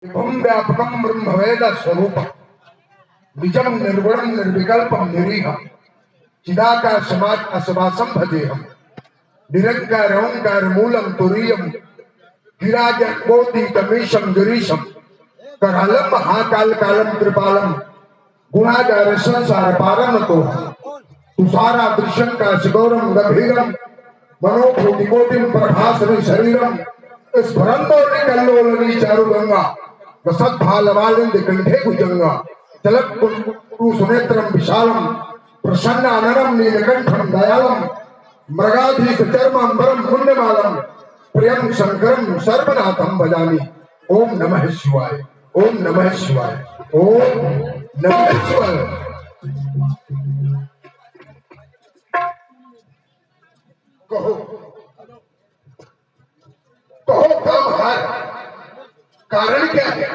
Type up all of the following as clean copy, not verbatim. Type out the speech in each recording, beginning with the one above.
विभुम व्यापकम ब्रह्मवेद स्वरूप निजम निर्गुणम निर्विकल्पम निरीह चिदाकाशमात् असवासम भजेहम निरंकार ओंकार मूलम तुरीयम गिराजोतीतमीशम गिरीशम करालम महाकाल कालम कृपालम गुणागार संसार पारम तो तुषारा दृश्यं का शिगौरम गंभीरम मनोभूतिकोटिम प्रभासरि शरीरम स्फुरंतो निकल्लोलनी चारुगंगा वसद्भालवालिंद कंठे भुजंगा चलत्कुरु सुनेत्रम विशालम प्रसन्न अनरम नीलकंठम दयालम मृगाधीश चर्मांबरम पुण्यमालम प्रियम शंकरम सर्वनाथम भजामि। ओम नमः शिवाय, ओम नमः शिवाय, ओम नमः शिवाय। कहो कहो काम है, कारण क्या है?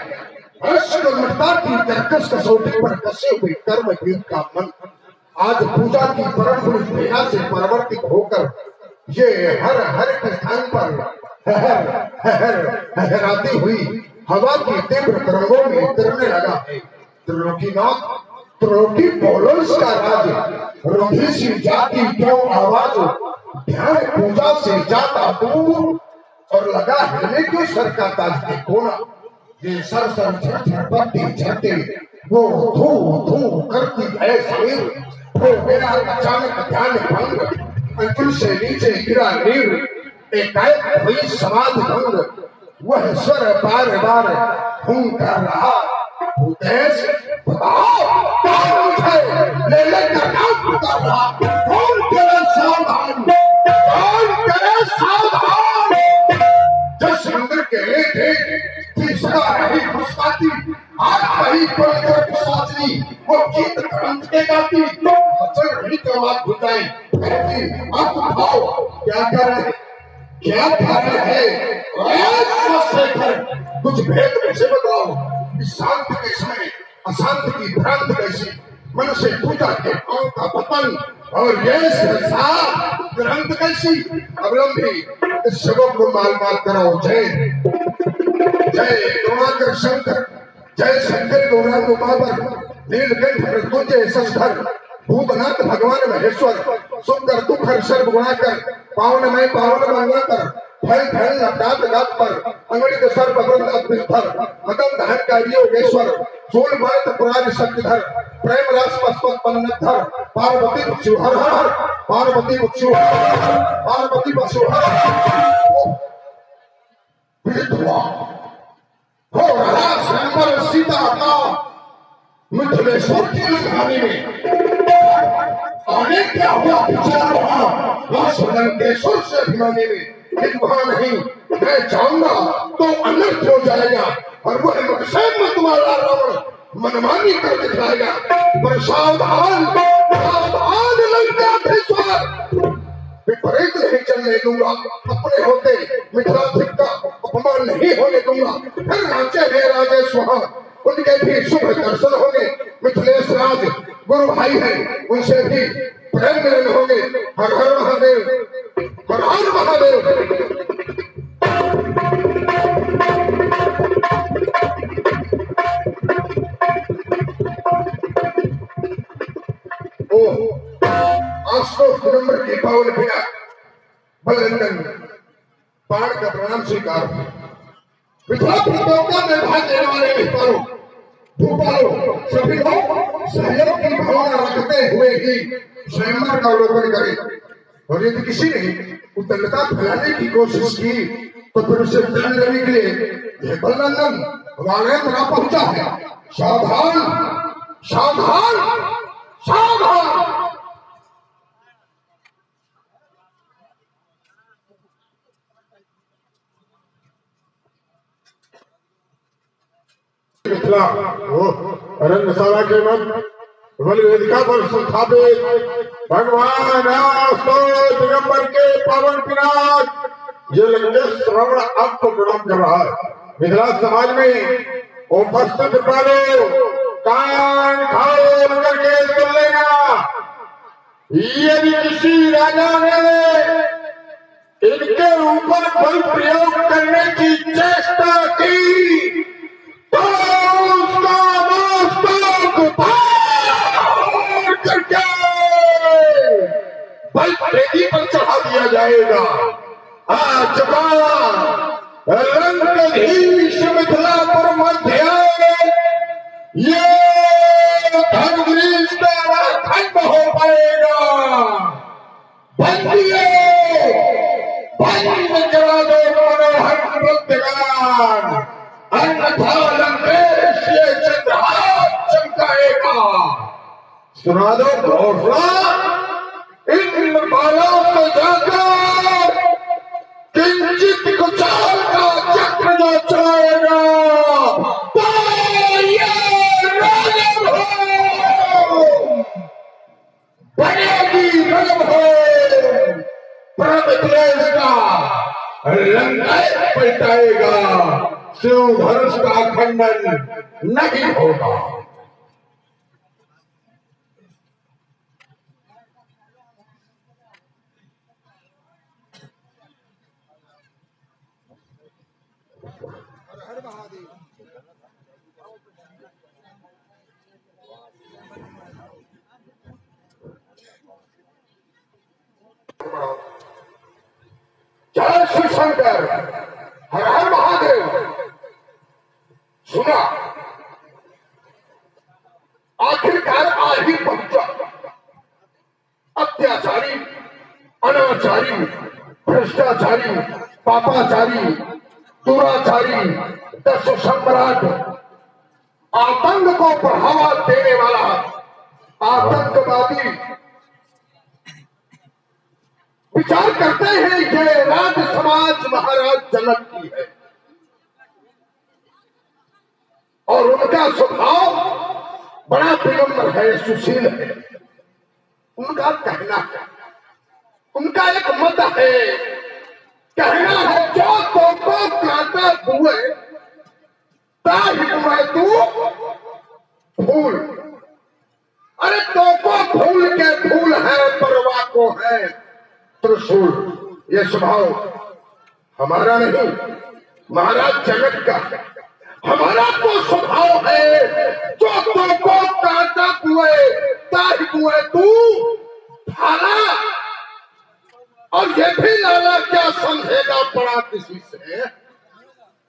अस्कर्मता की कर्कश कसौटी पर कसे हुए कर्म वीर का मन आज पूजा की परम पुरुष प्रेरणा से परिवर्तित होकर ये हर हर के स्थान पर हराती हुई हवा की तीव्र तरंगों में तिरने लगा है। त्रिलोकीनाथ त्रिलोकी बोलो इसका राज रुधि सी जाती क्यों आवाज ध्यान पूजा से जाता दूर और लगा हिलने क्यों सर का ताज के कोना ये सर सर झर पत्ती झरते वो धू धू करती है शरीर वो मेरा अचानक ध्यान भंग अंकुल से नीचे गिरा नीर एकाएक हुई समाधि भंग वह स्वर बार बार हुंकार रहा भूतेश बताओ कौन है ले लेकर नाम पुकार रहा कौन करे सावधान कौन करे सावधान जिस मंदिर के लेके सदा रही मुस्काती आज वही पढ़कर पिशाचनी वो गीत ग्रंथ के गाती अचल रही करवात भुजाई कहती आप भाव क्या करें क्या कारण है कुछ भेद कैसे बताओ शांत के समय अशांत की भ्रांत कैसी मन से पूजा के पांव का पतन और ये ग्रंथ कैसी अवलंबी इस सबक को माल माल करो। जय जय करुणाकर शंकर जय शंकर गौरांग उमावर नीलकंठ मृत्युंजय शशधर भूतनाथ भगवान महेश्वर सुंदर दुखर सर्व गुणाकर पावन मंगलकर फल फल लपटात गात पर अंगड़ी के सर्व वृंद अद्भुतर मदन धान का योगेश्वर सोल मात पुराण शक्तिधर प्रेम रस पस्पत पन्नधर पार्वती बसु हर हर पार्वती बसु पार्वती बसु हर विधवा हो रहा स्वयंवर सीता का मिथिलेश्वर की कहानी में आने क्या हुआ विचार वहां सुलंकेश्वर से अभिमानी में वहां नहीं मैं जाऊंगा तो अनर्थ हो जाएगा और वह मुझसे मत वाला रावण मनमानी कर दिखाएगा पर सावधान सावधान लंकाधीश्वर विपरीत नहीं चलने दूंगा अपने होते मिथिलाधिक का अपमान नहीं होने दूंगा फिर राजे है राजेश वहां उनके भी शुभ दर्शन होंगे मिथिलेश राज गुरु भाई है उनसे भी प्रेम मिलन होंगे। हर हर महादेव हर हर महादेव। नवंबर की पावन पीड़ा बलंदन बाढ़ का प्रणाम स्वीकार मिथिला प्रतियोगिता में भाग लेने वाले मित्रों भूपालों सभी लोग सहयोग की भावना रखते हुए ही स्वयंवर का अवलोकन करें और यदि किसी ने उद्दंडता फैलाने की कोशिश की तो फिर उसे दंड देने के लिए बलनंदन हमारे तरह पहुंचा है। सावधान सावधान सावधान। मिथिला रंगशाला के मत बल वेदिका पर स्थापित भगवान दिगंबर के पावन पिनाक ये लंकेश श्रवण आपको प्रणाम कर रहा है। मिथिला समाज में उपस्थित पालो कान खाओ करके सुन लेना यदि किसी राजा ने इनके ऊपर बल प्रयोग करने की चेष्टा की पलटाएगा। आज लंकाधीश मिथिलापुर मध्य ये धर्मग्रीस का खंड हो पाएगा। बंदियों बंद करा दो मनोहर नृत्यगान, अन्यथा लंकेश ये चंद्रहास चमकाएगा। सुना दो घोषणा इन बालों को जाकर किंचित कुचाल का चक्र जो चलाएगा तो ये रणभूमि बनेगी रणभूमि। प्रमिथिलेश का लंका पलटाएगा, शिव धनुष का खंडन नहीं होगा। जय श्री शंकर, हर हर महादेव। सुना, आखिरकार आ ही पहुंचा। अत्याचारी, अनाचारी, भ्रष्टाचारी, पापाचारी, दुराचारी, दस सम्राट, आतंक को बढ़ावा देने वाला आतंकवादी विचार करते हैं ये राज समाज महाराज जनक की है और उनका स्वभाव बड़ा विनम्र है, सुशील है। उनका कहना है, उनका एक मत है, कहना है जो तो कांटा हुए ताही तू फूल। अरे तो फूल के फूल है, परवा को है त्रिशूल। ये स्वभाव हमारा नहीं, महाराज जनक का है। हमारा तो स्वभाव है जो तो कांटा कुए ताही कुए तू भाला। और ये भी लाला क्या समझेगा पड़ा किसी से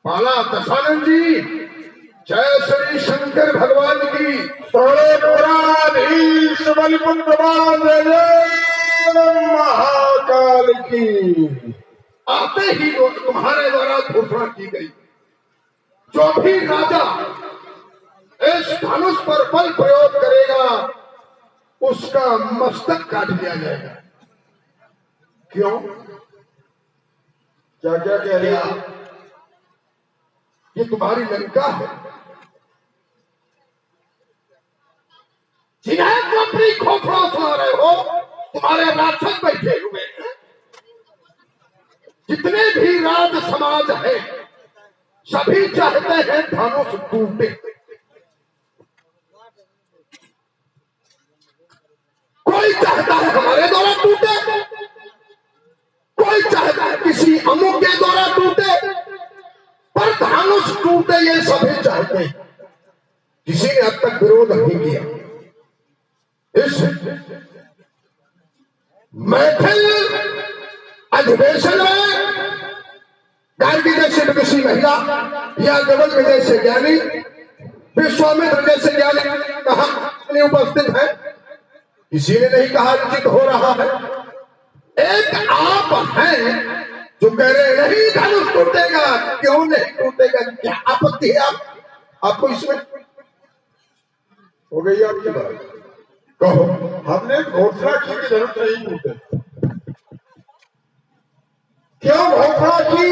पाला। दशानंद जी, जय श्री शंकर भगवान की। पुराधीश महाकाल की। आते ही तुम्हारे द्वारा घोषणा की गई, जो भी राजा इस धनुष पर बल प्रयोग करेगा उसका मस्तक काट दिया जाएगा। क्यों? क्या क्या कह रहे हैं? ये तुम्हारी लंका है, जिन्हें तुम अपनी खोपड़ा सुना रहे हो, तुम्हारे राक्षस बैठे हुए हैं। जितने भी राज समाज है सभी चाहते हैं धनुष टूटे। कोई चाहता है हमारे द्वारा टूटे, कोई चाहता है किसी अमुक के द्वारा टूटे, पर धनुष टूटे ये सभी चाहते हैं। किसी ने अब तक विरोध नहीं किया। इस मैथिल अधिवेशन में गार्गी जैसे विदेशी महिला या गगन में जैसे ज्ञानी, विश्वामित्र जैसे ज्ञानी कहां उपस्थित है? किसी ने नहीं कहा उचित हो रहा है। एक आप हैं जो कह रहे नहीं धनुष टूटेगा। क्यों नहीं टूटेगा? क्या आपत्ति है आपको इसमें? हो गई आपकी बात। कहो। हमने घोषणा की कि धनुष नहीं टूटे। क्यों घोषणा की?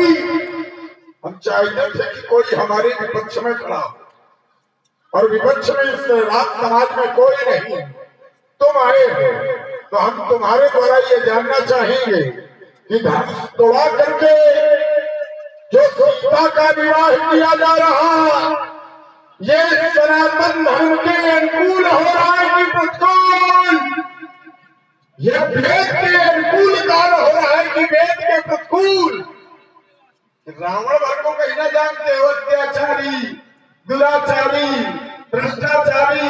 हम चाहते थे कि कोई हमारे विपक्ष में खड़ा हो और विपक्ष में इस राज समाज में कोई नहीं। तुम आए हो तो हम तुम्हारे द्वारा ये जानना चाहेंगे कि धनुष तोड़ा करके जो सीता का विवाह किया जा रहा, ये सनातन धर्म के अनुकूल हो रहा है कि प्रतिकूल? ये वेद के अनुकूल कार्य हो रहा है कि वेद के प्रतिकूल? रावण भर को कहीं ना जानते हो, अत्याचारी, दुराचारी, भ्रष्टाचारी,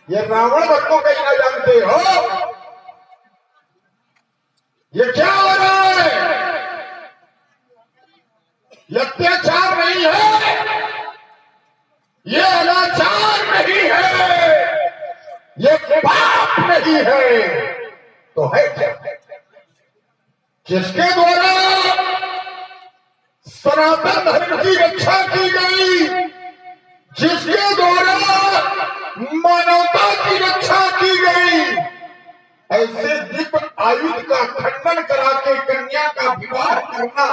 ये रावण भर को कहीं ना जानते हो? ये क्या हो रहा है? ये अत्याचार नहीं है, ये अनाचार नहीं है, ये पाप नहीं है, तो है क्या? जिसके द्वारा सनातन धर्म की रक्षा की गई, जिसके द्वारा मानवता की रक्षा की गई, ऐसे दिव्य आयुध का खंडन करा के कन्या का विवाह करना,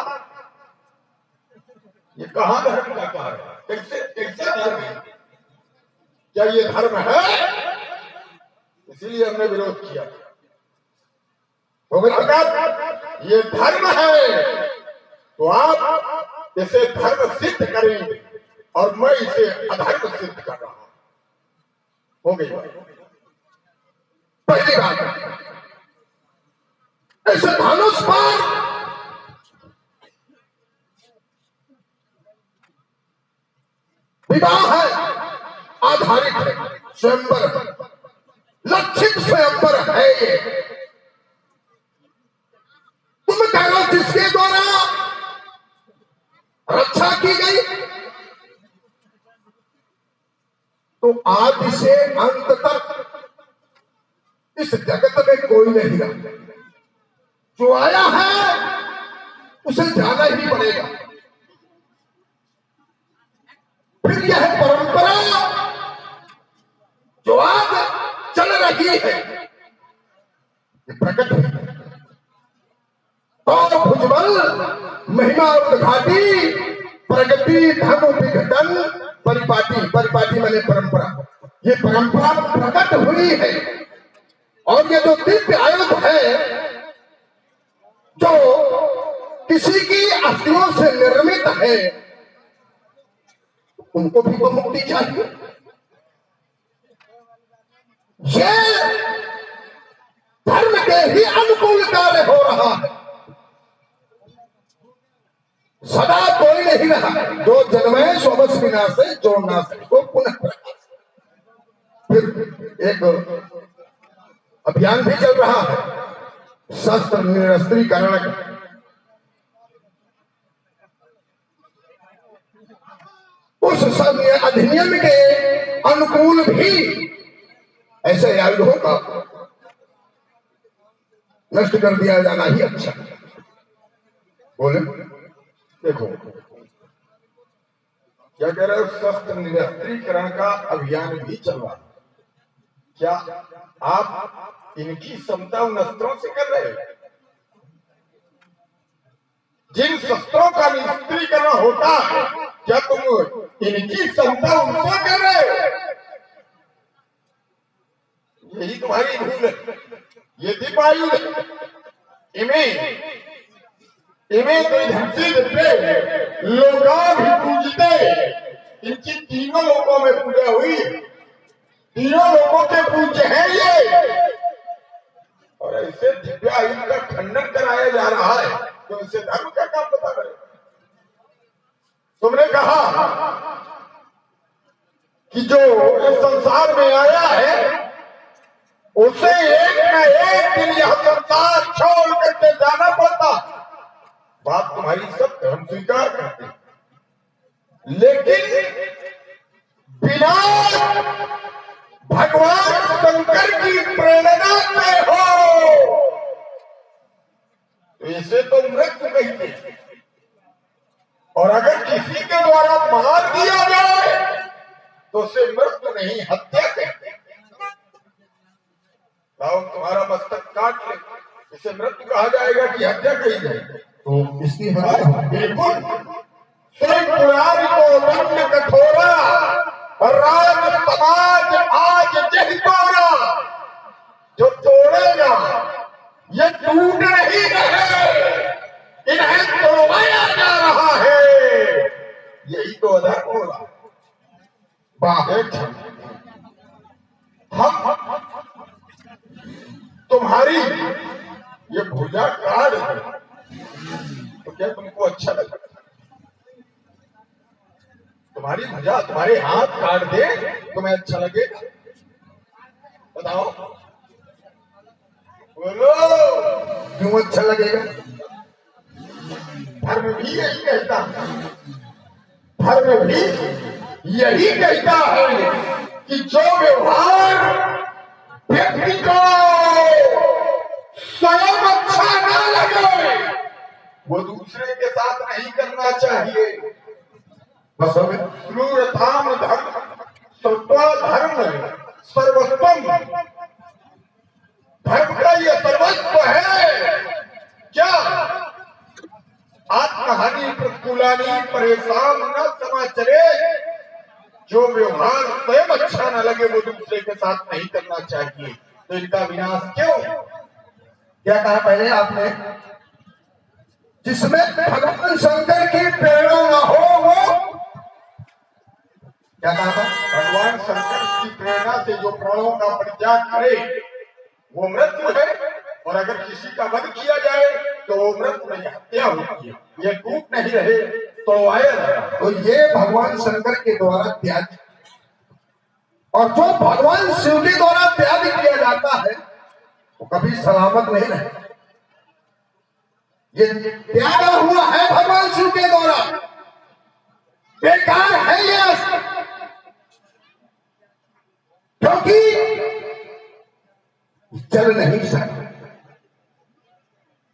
ये कहां धर्म का कार्य है? कैसे कैसे धर्म है? क्या ये धर्म है? इसीलिए हमने विरोध किया। अगर ये धर्म है तो आप इसे धर्म सिद्ध करें, और मैं इसे अधर्म सिद्ध कर रहा हूं। हो गई पहली बात। ऐसे धनुष पर विवाह है, आधारित है, स्वयंवर है, लक्षित स्वयंवर है। ये तुम कहो जिसके द्वारा रक्षा की गई, तो आदि से अंत तक इस जगत में कोई नहीं रहा। जो आया है उसे जाना ही पड़ेगा। फिर यह परंपरा जो आज चल रही है, ये प्रकट है। और भुजबल महिमा उद्घाटी प्रगति धर्म विघटन परिपाटी, परिपाटी माने परंपरा, ये परंपरा प्रकट हुई है। और ये जो दिव्य आयुध है, जो किसी की अस्थियों से निर्मित है, उनको भी तो मुक्ति चाहिए। ये धर्म के ही अनुकूल कार्य हो रहा है। सदा कोई नहीं रहा, जो जन्मे सो बस विनाशे, जो नाश को पुनः प्रकाश। फिर एक अभियान भी चल रहा है, शस्त्र निरस्त्रीकरण का। उस अधिनियम के अनुकूल भी ऐसे आयुधों का नष्ट कर दिया जाना ही अच्छा। बोले देखो क्या कह रहे हो, शस्त्र निरस्त्रीकरण का अभियान भी चल रहा है। क्या आप इनकी क्षमता उन अस्त्रों से कर रहे हो? जिन शस्त्रों का निरस्त्रीकरण होता है, क्या तुम इनकी क्षमता उनसे कर रहे हो? यही तुम्हारी भूल है। ये दीपायुध इमें तो धमसी देते लोगा भी पूजते। इनकी तीनों लोगों में पूजा हुई, तीनों लोगों के पूज्य हैं ये। और ऐसे दिव्य आयुध का खंडन कराया जा रहा है, तो इसे धर्म का काम बता रहे। तुमने कहा कि जो इस संसार में आया है, उसे एक न एक दिन यह संसार छोड़ करके जाना पड़ता। बात तुम्हारी सत्य, हम स्वीकार करते हैं। लेकिन बिना भगवान शंकर की प्रेरणा से हो तो इसे तो मृत्यु कहते हैं। और अगर किसी के द्वारा मार दिया जाए तो उसे मृत्यु नहीं, हत्या कहते हैं। तुम्हारा मस्तक काट ले, इसे मृत्यु कहा जाएगा कि हत्या कही जाएगी? तो इसकी बिल्कुल पुराण को दंड कठोरा, राज समाज आज जह तोड़ा। जो तोड़ेगा ये टूट नहीं रहे, इन्हें तोड़वाया जा रहा है। यही तो अधर्म हो रहा। हम तुम्हारी ये भुजा काट है तो क्या तुमको अच्छा लगा? तुम्हारी भुजा, तुम्हारे हाथ काट दे तुम्हें अच्छा लगेगा? बताओ, बोलो, क्यों अच्छा लगेगा? धर्म भी यही कहता है, धर्म भी यही कहता है कि जो व्यवहार व्यक्ति को स्वयं अच्छा ना लगे वो दूसरे के साथ नहीं करना चाहिए। बस क्रूरताम धर्म धर्म सर्वोत्तम, धर्म का ये सर्वस्व है। क्या आत्महानि प्रतिकूलानी परेशान न समाचरे, जो व्यवहार स्वयं अच्छा न लगे वो दूसरे के साथ नहीं करना चाहिए। तो इनका विनाश क्यों? क्या कहा पहले आपने? जिसमें भगवान शंकर की प्रेरणा न हो वो क्या कहा था? भगवान शंकर की प्रेरणा से जो प्राणों का परित्याग करे वो मृत्यु है, और अगर किसी का वध किया जाए तो वो मृत्यु नहीं, हत्या होती है। ये टूट नहीं रहे तो आए। तो ये भगवान शंकर के द्वारा त्याग, और जो भगवान शिव के द्वारा त्याग किया जाता है वो कभी सलामत नहीं रहे। ये त्याग हुआ है भगवान शिव के द्वारा, बेकार है ये, क्योंकि चल नहीं सकता।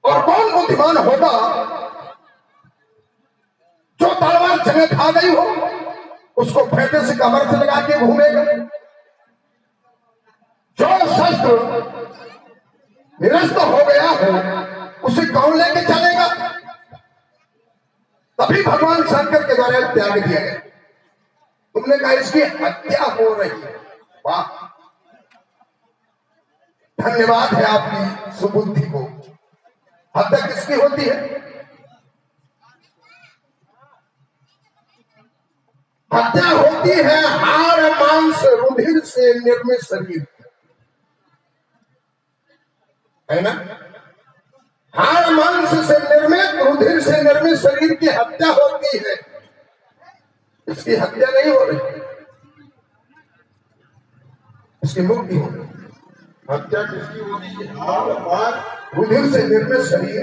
और कौन बुद्धिमान होगा जो तलवार जगह खा गई हो उसको फेंटे से कमर से लगा के घूमेगा? जो शस्त्र निरस्त हो गया हो उसे कौन लेके चलेगा? तभी भगवान शंकर के द्वारा त्याग दिया गया। तुमने कहा इसकी हत्या हो रही है, वाह, धन्यवाद है आपकी सुबुद्धि को। हत्या किसकी होती है? हत्या होती है हाड़ मांस रुधिर से निर्मित शरीर, है ना? हाड़ मांस से निर्मित रुधिर से निर्मित शरीर की हत्या होती है, इसकी हत्या नहीं हो रही, इसकी मुक्ति हो रही। हत्या किसकी होती है? हाड़ मांस रुधिर से निर्मित शरीर,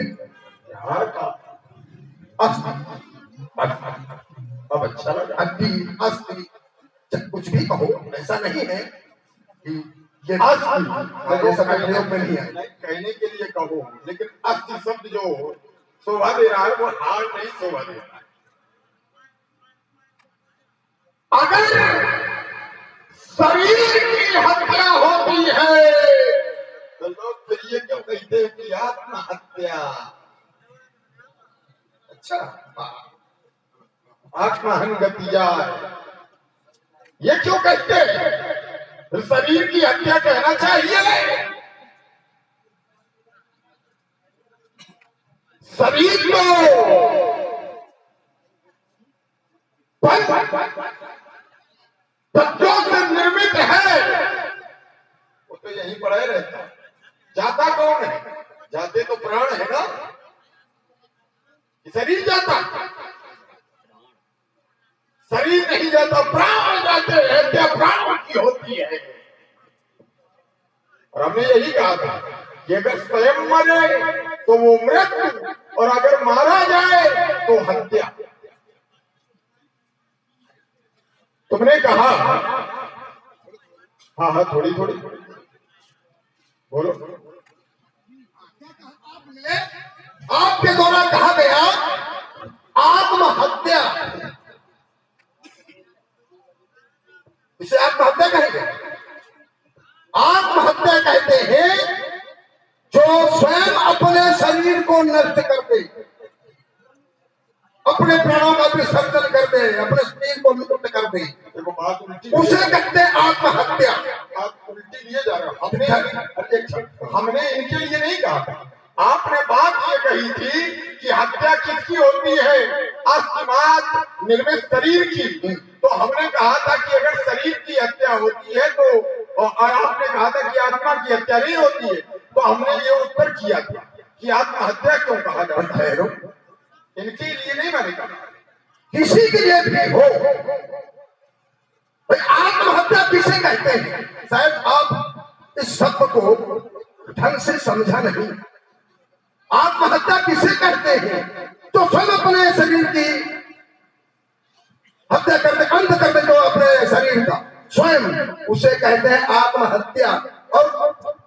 हाड़ का अस्थि। अब अच्छा लगा, अस्थि अस्थि कुछ भी कहो, ऐसा नहीं है कि ये अस्थि ऐसा प्रयोग में नहीं है, कहने के लिए कहो, लेकिन अस्थि शब्द जो शोभा दे रहा है वो हाड़ नहीं शोभा दे रहा है। अगर शरीर की हत्या होती है तो लोग फिर ये क्यों कहते हैं कि आत्महत्या? अच्छा, आत्महन गतिया ये क्यों कहते हैं? तो शरीर की हत्या कहना चाहिए। शरीर तो तत्वों से निर्मित है, वो तो यहीं पड़े रहता है। जाता कौन है? जाते तो प्राण है ना, शरीर जाता, शरीर नहीं जाता, प्राण जाते हैं। क्या प्राण की होती है? और हमने यही कहा था कि अगर स्वयं मरे तो वो मृत्यु, और अगर मारा जाए तो हत्या। तुमने कहा, हाँ हाँ थोड़ी थोड़ी बोलो। आपके द्वारा कहा गया आत्महत्या, इसे आत्महत्या कहेंगे। आत्महत्या कहते हैं जो स्वयं अपने शरीर को नष्ट कर दे, अपने प्राणों का विसर्जन कर दे, अपने शरीर को नष्ट कर दे, उसे कहते हैं आत्महत्या। आप उल्टी लिए जा रहे हो। हमने इनके लिए नहीं कहा था, आपने बात ये कही थी कि हत्या किसकी होती है? अस्तिमात निर्मित शरीर की। तो हमने कहा था कि अगर शरीर की हत्या होती है तो, और आपने कहा था कि आत्मा की हत्या नहीं होती है, तो हमने ये उत्तर किया था कि आत्महत्या क्यों कहा जाता है। इनके लिए नहीं मैंने कहा, किसी के लिए भी हो। आत्महत्या किसे कहते हैं? शायद आप इस शब्द को ढंग से समझा नहीं। आत्महत्या किसे कहते हैं? जो स्वयं अपने शरीर की हत्या करते, अंत करते जो अपने शरीर का, स्वयं उसे कहते हैं आत्महत्या। और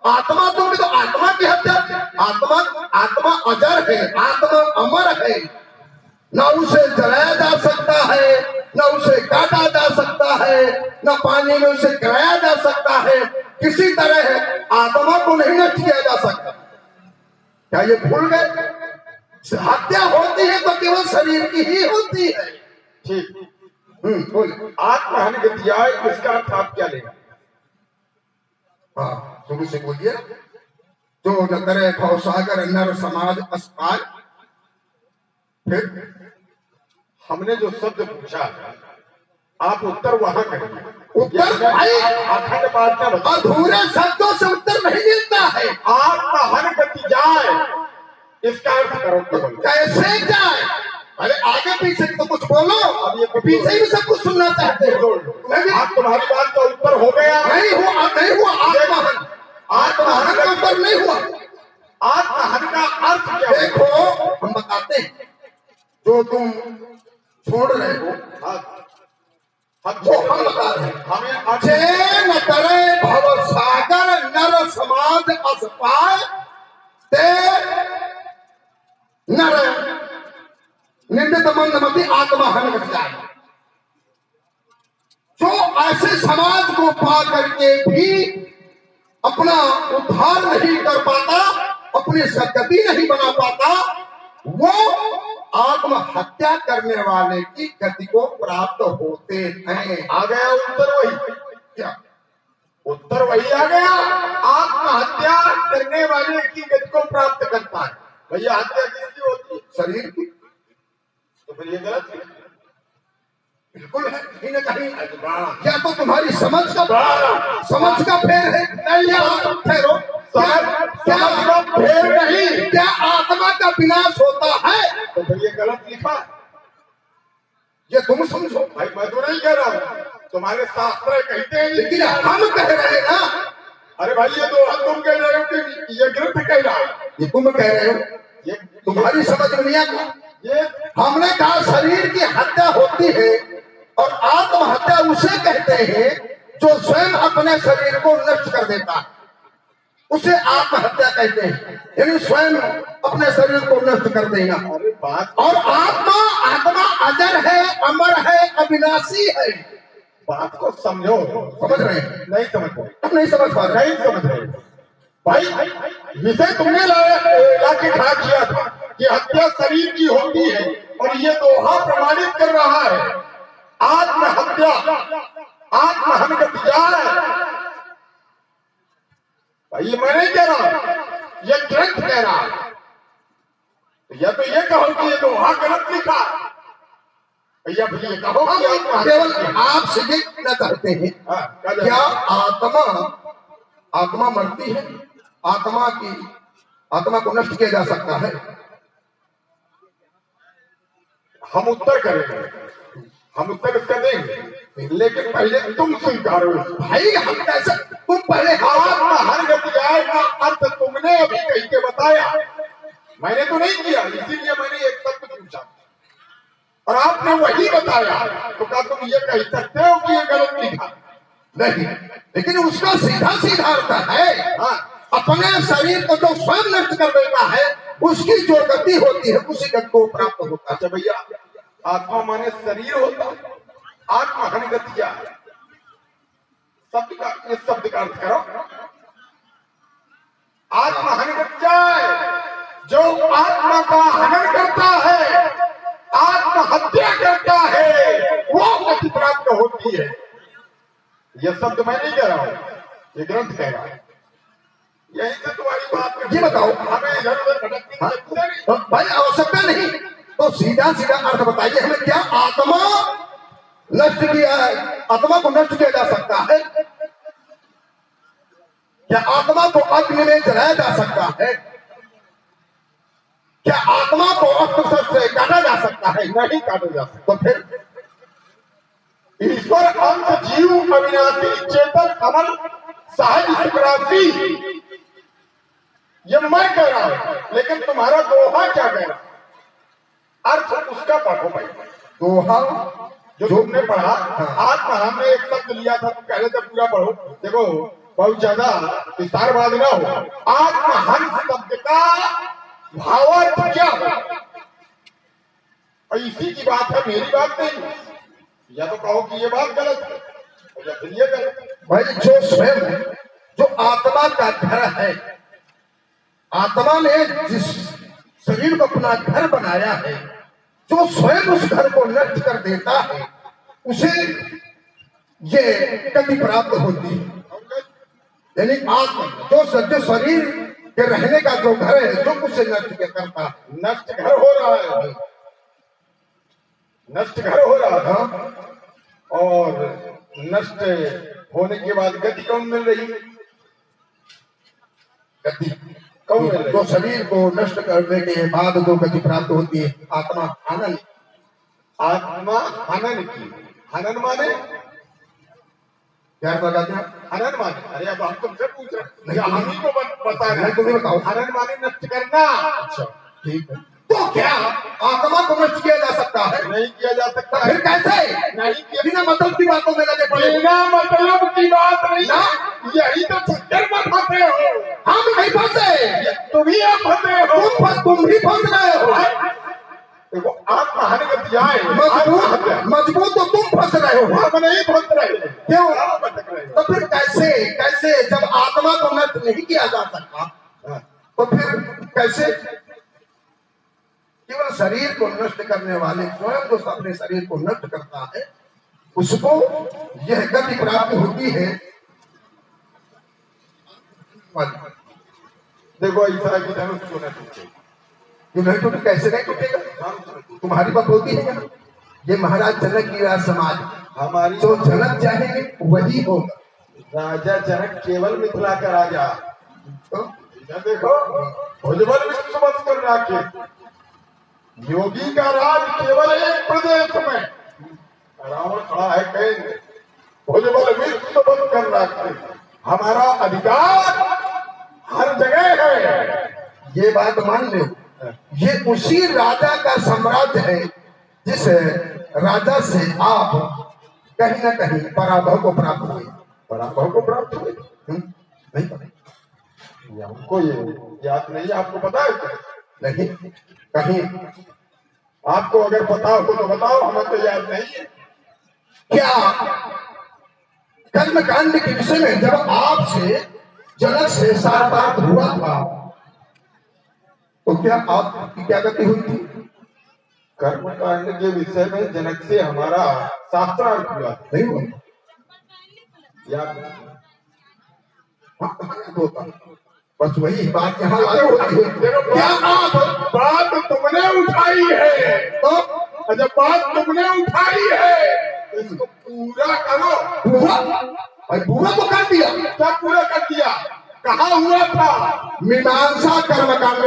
आत्मा तो भी तो आत्मा की हत्या, आत्मा आत्मा अजर है, आत्मा अमर है, न उसे जलाया जा सकता है, न उसे काटा जा सकता है, न पानी में उसे गिराया जा सकता है, किसी तरह आत्मा को नहीं नष्ट किया जा सकता। क्या ये भूल गए? हत्या होती है तो केवल शरीर की ही होती है। ठीक। बोले आत्महन गति आए, इसका अर्थ आप क्या लेंगे? हाँ, शुरू से बोलिए। जो न करे भवसागर नर समाज अस्पाल। फिर हमने जो शब्द पूछा आप उत्तर वहां करेंगे। उत्तर भाई अखंड बात क्या बता? अधूरे शब्दों से उत्तर नहीं मिलता है। आत्महन गति जाए, इसका अर्थ करो केवल। कैसे जाए? अरे आगे पीछे तो कुछ बोलो। अब ये पीछे भी सब कुछ सुनना चाहते हो। आप तुम्हारी बात का उत्तर हो गया? नहीं हुआ, नहीं हुआ। आत्महन, आत्महन का उत्तर नहीं हुआ। आत्महन का अर्थ क्या? देखो हम बताते हैं, जो तुम छोड़ रहे हो वो हम बता रहे हैं। हमें जे न करे भव सागर नर समाज अस्पाय ते नर निंदित मंदमती आत्महन कर जाए। जो ऐसे समाज को पा करके भी अपना उद्धार नहीं कर पाता, अपनी सदगति नहीं बना पाता, वो आत्महत्या करने वाले की गति को प्राप्त होते हैं। आ गया उत्तर वही। क्या उत्तर वही आ गया? आत्महत्या करने वाले की गति को प्राप्त करता है। भैया हत्या किसकी होती है? शरीर की? तो फिर ये गलत है। बिल्कुल है, कहीं न कहीं या तो तुम्हारी समझ का फेर है। ठहरो, क्या फेर नहीं? क्या आत्मा का विनाश होता है? तो फिर ये गलत लिखा है। ये तुम समझो भाई मैं तो नहीं कह रहा हूँ, तुम्हारे शास्त्र कहते हैं। लेकिन हम कह रहे हैं ना। अरे भाई ये तो तुम कह रहे हो कि ये ग्रंथ कह रहा है। ये तुम कह रहे हो, ये तुम्हारी समझ में नहीं आता। ये हमने कहा शरीर की हत्या होती है और आत्महत्या उसे कहते हैं जो स्वयं अपने शरीर को नष्ट कर देता है, उसे आत्महत्या कहते हैं। यानी स्वयं अपने शरीर को नष्ट कर देना। अरे बात और आत्मा अजर है, अमर है, अविनाशी है। बात को समझो। समझ रहे हैं? नहीं समझ रहे? तुम नहीं समझ पा रहे? नहीं समझ रहे भाई। विषय तुमने लाके खड़ा किया था कि हत्या शरीर की होती है, और ये दोहा प्रमाणित कर रहा है आत्महत्या आत्महन गति जाए। भाई मैं नहीं कह रहा, ये ग्रंथ कह रहा है। या तो ये कहो कि ये दोहा गलत लिखा, या फिर ये कहो कि केवल आपसे ये कहना चाहते हैं, क्या आत्मा मरती है? आत्मा को नष्ट किया जा सकता है? हम उत्तर करेंगे, हम उत्तर इसका देंगे, लेकिन पहले तुम स्वीकारो। भाई हम कैसे? तुम पहले आत्महन गति जाए का अर्थ तुमने अभी कह के बताया, मैंने तो नहीं किया, इसीलिए मैंने एक शब्द पूछा और आपने वही बताया। तो क्या तुम ये कह सकते हो कि ये गलत लिखा? नहीं, लेकिन उसका सीधा सीधा अर्थ है, अपने शरीर को जो स्वयं नष्ट कर देता है उसकी जो गति होती है उसी गति को प्राप्त होता है। अच्छा भैया, आत्मा माने शरीर होता है, आत्महन गति क्या है? शब्द का, इस शब्द का अर्थ करो। आत्महन गति जाए, जो आत्मा का हनन करता है, आत्महत्या करता है, वो गति प्राप्त होती है। यह शब्द मैं नहीं कह रहा हूं, ये ग्रंथ कह रहा है। यही से तुम्हारी बात। ये बताओ, हमें इधर उधर भटकने भाई आवश्यकता नहीं, तो सीधा सीधा अर्थ बताइए हमें। क्या आत्मा नष्ट किया है? आत्मा को नष्ट किया जा सकता है? क्या आत्मा को अग्नि में जलाया जा सकता है? क्या आत्मा को अस्त्र से काटा जा सकता है? नहीं काटा जा सकता। तो फिर ईश्वर अंश जीव अविनाशी चेतन अमर सहज सुखराशी, ये मैं कह रहा हूं, लेकिन तुम्हारा दोहा क्या कह रहा है? अर्थ उसका पढ़ो भाई। दोहा जो तुमने पढ़ा, आत्मा हमने एक शब्द लिया था, तुम पहले से पूरा पढ़ो। देखो बहुत ज्यादा विस्तारवाद ना हो। आत्महन शब्द का भावार्थ क्या हो, और इसी की बात है, मेरी बात नहीं। या तो कहो कि ये बात गलत है, या फिर ये गलत है। भाई जो स्वयं जो आत्मा का घर है, आत्मा ने जिस शरीर को अपना घर बनाया है, जो स्वयं उस घर को नष्ट कर देता है, उसे ये गति प्राप्त होती है। यानी आत्मा जो शरीर के रहने का जो घर है, जो उसे नष्ट करता है, नष्ट घर हो रहा है, नष्ट घर हो रहा था। और नष्ट होने के बाद गति कौन मिल रही? गति कौन मिल रही? जो शरीर को नष्ट करने के बाद जो गति प्राप्त होती है, आत्मा आनंद। आत्मा हनन की, हनन माने क्या लगाते हैं? हनन माने, अरे अब हम तुमसे पूछ रहे हैं, नहीं, हम ही को बता रहे नहीं, तुम्हें हैं। बताओ। हनन माने नष्ट करना। अच्छा ठीक है, तो क्या आत्मा को नष्ट किया जा सकता है? नहीं किया जा सकता फिर है। कैसे? नहीं किया, बिना मतलब की बातों में लगे पड़े। बिना मतलब की बात नहीं ना। यही तो चक्कर में फंसे हो। हम नहीं फंसे, तुम ही आप फंसे हो। तुम भी फंस रहे हो। देखो आत्महन गति आए, मजबूत तो तुम फंस रहे हो। हम नहीं फंस रहे। क्यों? भटक रहे हो। तो फिर कैसे कैसे जब आत्मा को नष्ट नहीं किया जा सकता, तो फिर कैसे? केवल शरीर को नष्ट करने वाले स्वयं जो अपने शरीर को नष्ट करता है, उसको यह गति प्राप्त होती है। देखो ऐसा कि धनुष क्यों नहीं टूटे? जो नहीं टूटे, कैसे नहीं टूटेगा? तुम्हारी बात होती है क्या? ये महाराज जनक की राज समाज, हमारी जो जनक चाहेंगे वही होगा। राजा जनक केवल मिथिला का राजा। तो देखो भुजबल विश्व बस कर रखे, योगी का राज केवल एक प्रदेश में। रावण खड़ा है कहेंगे भुजबल विश्व बस कर रखे, हमारा अधिकार हर जगह है। ये बात मान लो, ये उसी राजा का साम्राज्य है जिस राजा से आप कहीं ना कहीं पराभव को प्राप्त हुए। पराभव को प्राप्त हुए? नहीं पता, हमको ये याद नहीं, आपको पता है क्या? नहीं कहीं। आपको अगर पता हो तो बताओ, हमें तो याद नहीं है। क्या कर्मकांड के विषय में जब आपसे जनक से साक्षात हुआ था, तो क्या आपकी क्या गति हुई थी? कर्मकांड के विषय में जनक से हमारा शास्त्रार्थ हुआ नहीं हुआ। याद होता, बस वही बात यहाँ लागू होती है। क्या आप बात तुमने उठाई है, तो जब बात तुमने उठाई है इसको पूरा करो। पूरा भाई पूरा तो कर दिया। क्या पूरा कर दिया? कहाँ हुआ था? मीमांसा कर्मकांड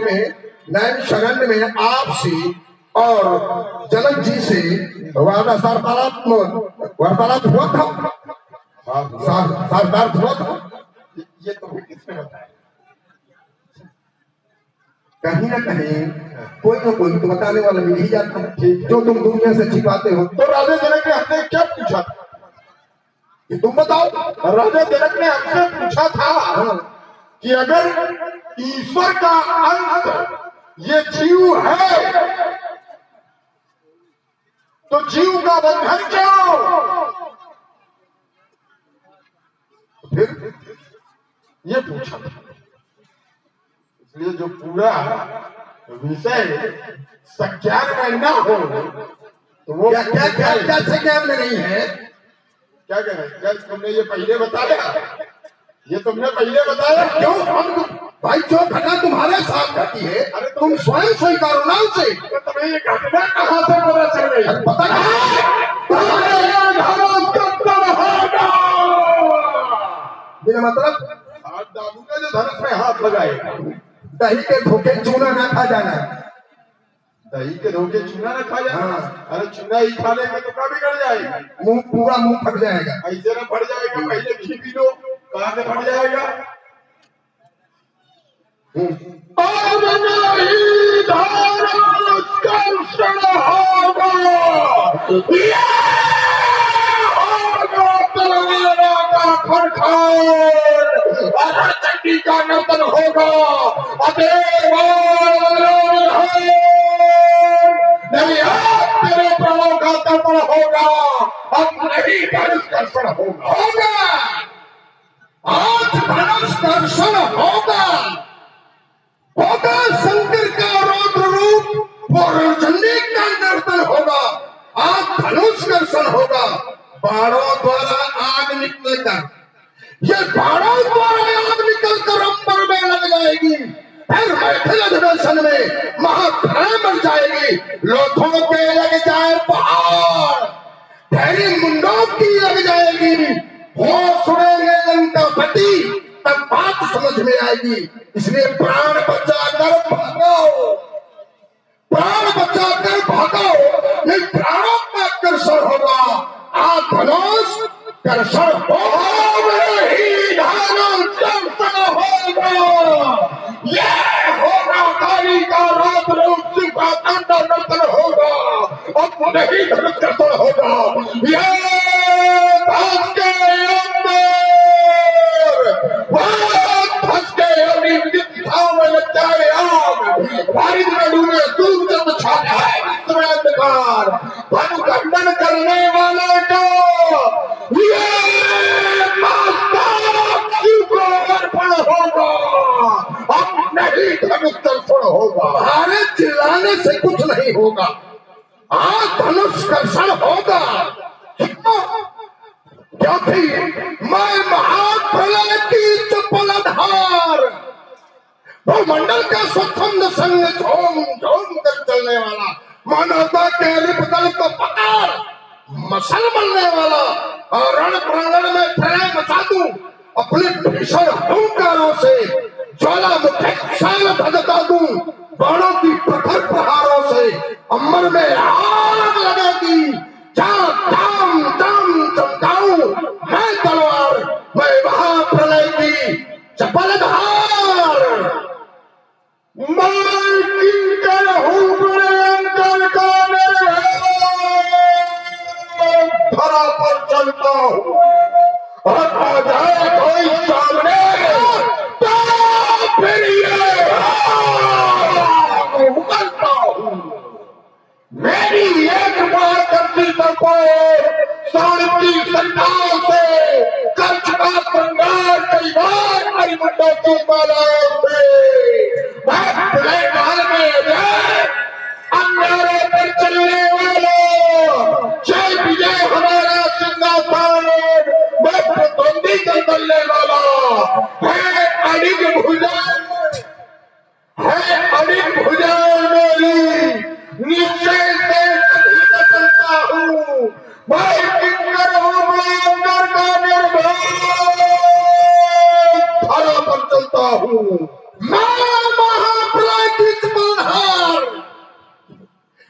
में नैन शरण में आपसे और जनक जी से वार्तालाप हुआ था। साक्षात हुआ था। ये तुम्हें किसने बताया? कहीं ना कहीं कोई ना कोई तो बताने वाला मिल ही जाता है, जो तुम दुनिया से छिपाते हो। तो राजा जनक ने हमने क्या पूछा था? कि तुम बताओ। राजा जनक ने हमसे पूछा था कि अगर ईश्वर का अंश ये जीव है तो जीव का बंधन क्या हो? फिर ये पूछा था। इसलिए जो पूरा विषय संज्ञान में न हो तो वो क्या क्या क्या क्या संज्ञान में नहीं है? क्या कह रहे? क्या तुमने ये पहले बताया? ये तुमने पहले बताया? क्यों? हम भाई जो घटना तुम्हारे साथ घटी है, अरे तुम स्वयं स्वीकारो ना उसे। तो तुम्हें ये घटना कहाँ से पता चल गई? पता बिना मतलब हाथ डालूंगा जो धनुष में हाथ लगाएगा। दही के धोखे चूना ना खा जाना। दही के धोखे चूना ना खा जाना। हाँ। अरे चूना ही खा लेंगे तो क्या बिगड़ जाएगा? पूरा मुंह फट जाएगा। ऐसे ना फट जाएगा, पहले घी पी लो, कहाँ से फट जाएगा? ध्यानाकर्षण होगा, ये होगा तलवारों का खड़खड़, और चंडी का नर्तन होगा। नहीं तेरे प्राणों का तर्पण होगा, अब नहीं धनुष कर्षण होगा, आज धनुष कर्षण होगा, होगा शंकर का रौद्र रूप और चंडी का नर्तन होगा। आज धनुष कर्षण होगा, बाणों द्वारा आग निकलकर, ये बाणों द्वारा आग निकलकर अंबर में लग जाएगी, फिर मैथिल अधिवेशन में महाप्रलय मच जाएगी। लोथों के लग जाए पहाड़, तेरी मुंडों की लग जाएगी, हो सुनेंगे लंकापति, तब बात समझ में आएगी। इसलिए प्राण बचाकर भागो, प्राण बचाकर भागो, नहीं प्राणों का कर्षण होगा। आज धनुष कर्षण होगा, ये होगा काली का रात रूप का ठंडा नर्तन होगा, अब नहीं धनुष कर्षण होगा। ये धस के अंदर, धस के में लग जाए आग, भारी में दूर जब छाता है अंधकार, धनुखंडन करने वाले को ये अर्पण होगा, अब नहीं धनुष कर्षण होगा। हमारे चिल्लाने से कुछ नहीं होगा, आज धनुष कर्षण होगा, क्योंकि मैं महाप्रलय की चपल धार, भूमंडल का स्वच्छंद संग झोम झोम कर चलने वाला, मानवता के रिपदल को पकड़ मसल मलने वाला, और रण प्रांगण में प्रलय मचा दूं अपने भीषण हुंकारों से, ज्वालामुखी क्षाल भदका दूं बाणों की प्रखर प्रहारों से, अमर में आग लगेगी, जहां दाम दाम चमकाऊं मैं तलवार, मैं महाप्रलय की चपल धार। मैं किंकर हूं प्रियंकर का धरा पर चलता हूं, और आ जाए कोई सामने तो फिर ये उगलता हूं। मेरी एक बार करती तरफो शांति संताओं से कर चुका श्रृंगार कई बार हरिमंडों की मालाओं से, मैं प्रलय काल में अंगारों पर चलने वालों, जय विजय हमारा सिंहासन, मैं प्रतिद्वंदी कर चलने वाला है, अड़िग भुजाएं है, अड़िग भुजाएं मेरी, निश्चय से कभी न चलता हूँ, मैं किंकर हूँ प्रियंकर का निर्भय, धरा पर चलता हूँ, मैं महाप्रलय की चपलधार।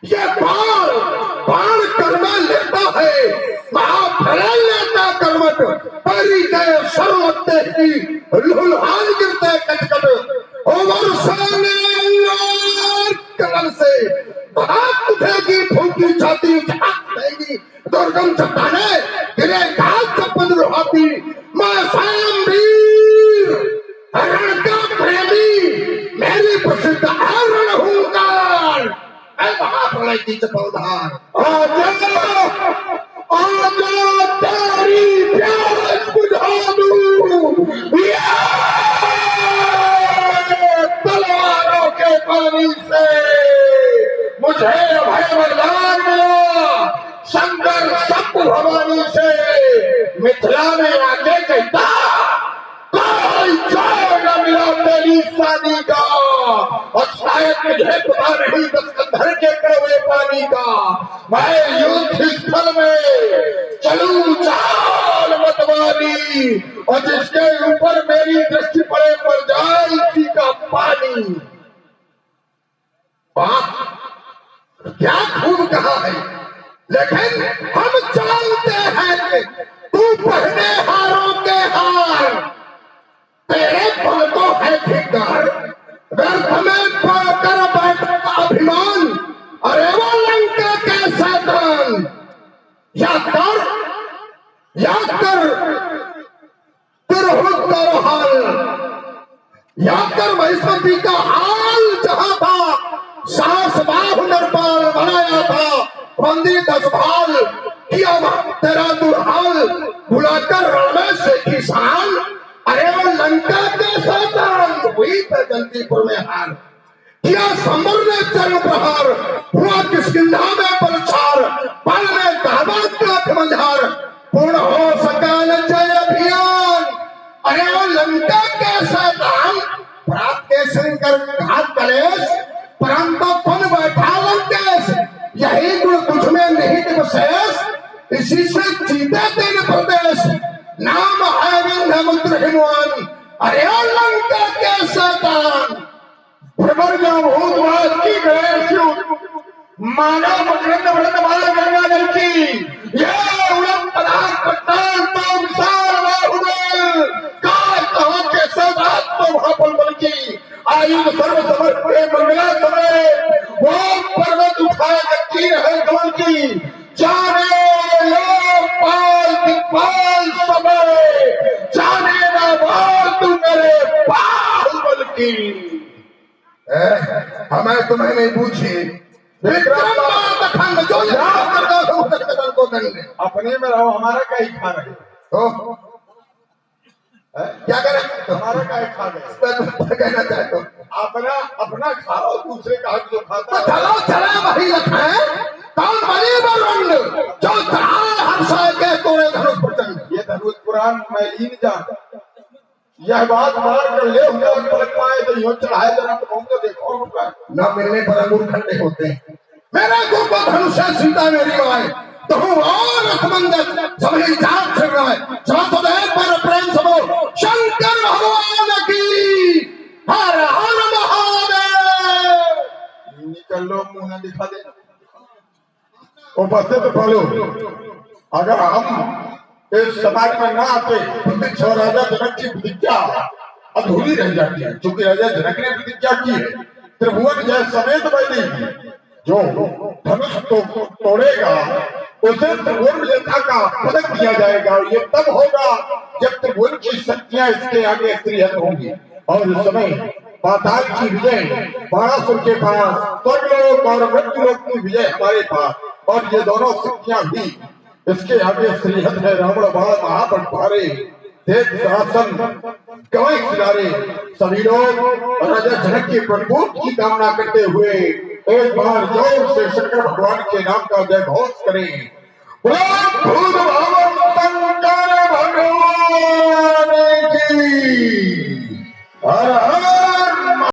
ये बाण बाण कर्म लेता है, महाप्रलय लेता कर्मठ, परी गए सर्वते की लुलहान गिरते कटकट, कलम से भाग उठेगी, फूकी छाती झाँक देगी, दुर्गम चट्टाने गिरे घास चप्पन रुहाती, मैं स्वयं वीर रण का प्रेमी, मेरी प्रसिद्ध रण हूंकार, मैं महाप्रलय की चपलधार। आजा तेरी प्यास बुझा दूं, तलवारों के पानी से मुझे अभय वरदान मिला, शंकर शब्द भवानी से मिथिला में आके कहता कोई जोर न मिला तेरी शादी का, और शायद मुझे पता नहीं दस्कंधर के कड़वे पानी का, मैं युद्ध स्थल में चलूं चाल मतवाली, और जिसके ऊपर मेरी दृष्टि पड़े पड़ जाए इसी का पानी। क्या खूब कहा है, लेकिन हम जानते हैं तू पहने हारों के हार, तेरे पलकों है ठिकार, व्यर्थ में पाकर बैठता याद कर तिरहुत का हाल, याद कर महिष्मती का हाल जहां था, सास बाहु नरपाल बनाया था, बंदी 10 भाल किया तेरा दुर्हाल, बुलाकर रण में से किसान, अरे वो लंका के शैतान हुई पे जल्दीपुर में हार, किया संबर ने चरण प्रहार, हुआ किष्किंधा में प्रचार, पल में काबत का मंझार, पूर्ण हो सका न जय अभियान, अरे वो लंका के शैतान प्राप्त के श्रृंगर घात कलेश, परम तो पन बैठा लंकेश, यही गुण तुझ में निहित विशेष, इसी से जीते तीन प्रदेश, नाम है विंध्यमुद्र हिमवान, अरे वो लंका के शैतान। भूतवास की गए मानव मकरंद वृंदमाला गंगाधर की यह उड़न पदार्थ पट्टान तो विशाल बाहुबल काल कहा के सदात तो महाबल की आयुध सर्व समर्पणे मंगला समय वो पर्वत उठाए गति रहे कमल की जाने लोकपाल दिक्पाल समय जाने ना बाल तू मेरे बाहुबल की। हमें तुम्हें नहीं पूछी विक्रम जो याद करता को करने अपने में रहो, हमारा क्या ही खा रहे तो क्या करें, हमारा क्या ही खा रहे कहना चाहते हो अपना अपना खाओ, दूसरे का जो खाता तो चलो चला वही लखा है, कौन बने बलवंड जो चढ़ा हर्षा के तोड़े धनुष प्रचंड। ये धनुष पुराण मैं लीन जा यह बात मार कर ले पलट पाए तो यूं चढ़ाए जरा तो देखो न मिलने पर अंगूर खंडे होते हैं, मेरे गुरु को धनुष सीता मेरी माए तो हूँ और रथमंदन सभी जात फिर रहा है, सदैव पर प्रेम सबो शंकर भगवान की हर हर महादेव। निकल लो, मुंह न दिखा दे उपस्थित फलो, अगर हम इस समाज में ना आते तो राजा जनक की प्रतिज्ञा अधूरी रह जाती है, क्योंकि राजा जनक ने प्रतिज्ञा की है त्रिभुवन जय समेत बैठी जो धनुष तो तोड़ेगा उसे त्रिभुवन विजेता का पदक दिया जाएगा। ये तब होगा जब त्रिभुवन की शक्तियां इसके आगे स्त्रीहत होंगी, और इस समय पाताल की विजय बाणासुर के पास, स्वर्गलोक और मृत्युलोक की विजय हमारे पास, और ये दोनों शक्तियां भी इसके आगे श्रीहत है। रावण बाण महाबल भारे देख शासन गवाई किनारे, सभी लोग राजा जनक के प्रभुत्व की कामना करते हुए एक बार जोर से शंकर भगवान के नाम का जय घोष करें।